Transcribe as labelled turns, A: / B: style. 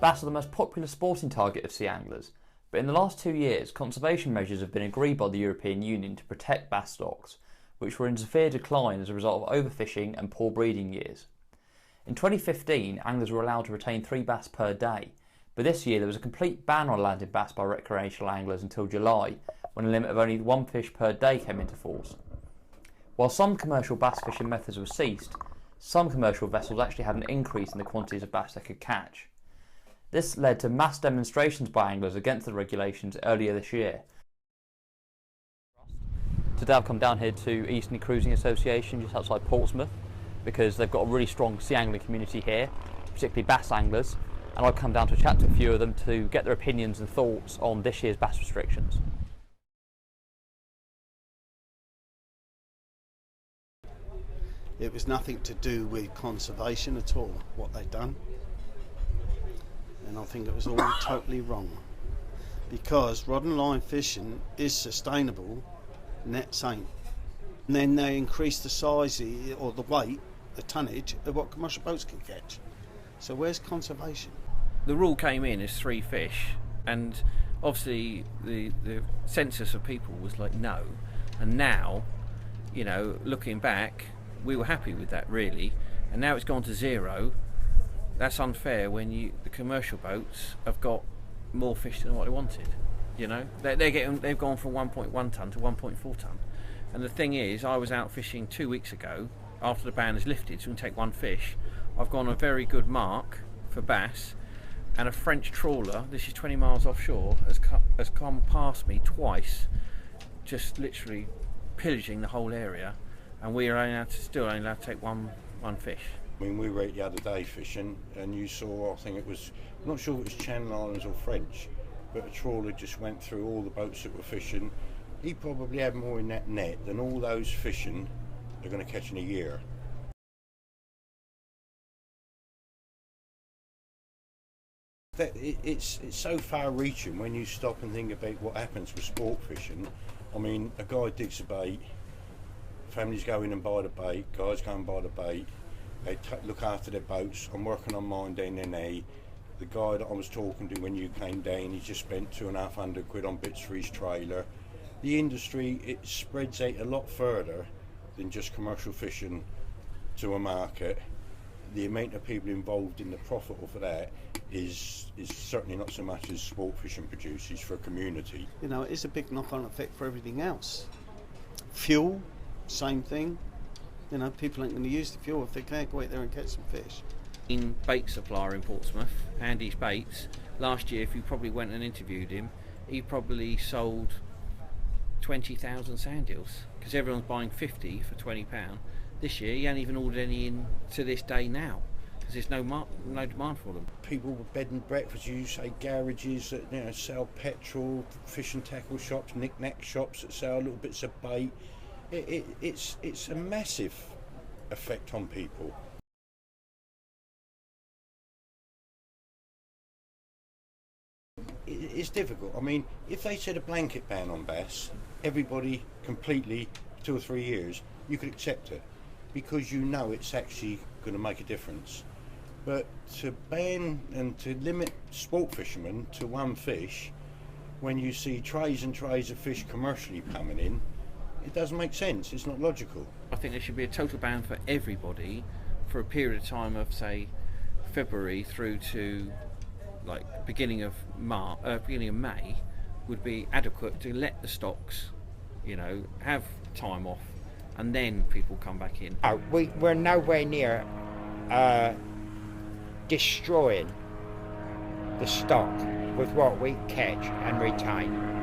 A: Bass are the most popular sporting target of sea anglers, but in the last 2 years, conservation measures have been agreed by the European Union to protect bass stocks, which were in severe decline as a result of overfishing and poor breeding years. In 2015, anglers were allowed to retain 3 bass per day, but this year there was a complete ban on landing bass by recreational anglers until July, when a limit of only 1 fish per day came into force. While some commercial bass fishing methods were ceased, some commercial vessels actually had an increase in the quantities of bass they could catch. This led to mass demonstrations by anglers against the regulations earlier this year. Today I've come down here to Eastney Cruising Association just outside Portsmouth because they've got a really strong sea angling community here, particularly bass anglers, and I've come down to chat to a few of them to get their opinions and thoughts on this year's bass restrictions.
B: It was nothing to do with conservation at all, what they'd done. And I think it was all totally wrong. Because rod and line fishing is sustainable, nets ain't. And then they increased the size or the weight, the tonnage of what commercial boats can catch. So where's conservation?
C: The rule came in as 3 fish, and obviously the census of people was like no. And now, you know, looking back, we were happy with that really, and now it's gone to 0. That's unfair when the commercial boats have got more fish than what they wanted. You know, they've gone from 1.1 tonne to 1.4 tonne. And the thing is, I was out fishing 2 weeks ago after the ban is lifted, so we can take 1 fish. I've gone a very good mark for bass, and a French trawler, this is 20 miles offshore, has come past me twice, just literally pillaging the whole area, and we are still only allowed to take one fish.
D: I mean, we were out the other day fishing, and you saw, I think it was, I'm not sure if it was Channel Islands or French, but a trawler just went through all the boats that were fishing. He probably had more in that net than all those fishing are going to catch in a year. It's so far-reaching when you stop and think about what happens with sport fishing. I mean, a guy digs a bait, families go in and buy the bait, guys go and buy the bait, they look after their boats. I'm working on mine down in A. The guy that I was talking to when you came down, he just spent £250 on bits for his trailer. The industry, it spreads out a lot further than just commercial fishing to a market. The amount of people involved in the profit of that is certainly not so much as sport fishing produces for a community.
B: You know, it's a big knock-on effect for everything else. Fuel, same thing. You know, people ain't going to use the fuel if they can't go out there and catch some fish.
C: In bait supplier in Portsmouth, Andy's Baits, last year if you probably went and interviewed him, he probably sold 20,000 sand eels because everyone's buying 50 for £20. This year he hasn't even ordered any in to this day now because there's no demand for them.
D: People with bed and breakfast, you say garages that sell petrol, fish and tackle shops, knick-knack shops that sell little bits of bait. It's a massive effect on people. It's difficult. I mean, if they said a blanket ban on bass, everybody completely, 2 or 3 years, you could accept it because you know it's actually going to make a difference. But to ban and to limit sport fishermen to 1 fish when you see trays and trays of fish commercially coming in, it doesn't make sense. It's not logical.
C: I think there should be a total ban for everybody for a period of time of, say, February through to like beginning of May would be adequate to let the stocks, have time off, and then people come back in.
E: We're nowhere near destroying the stock with what we catch and retain.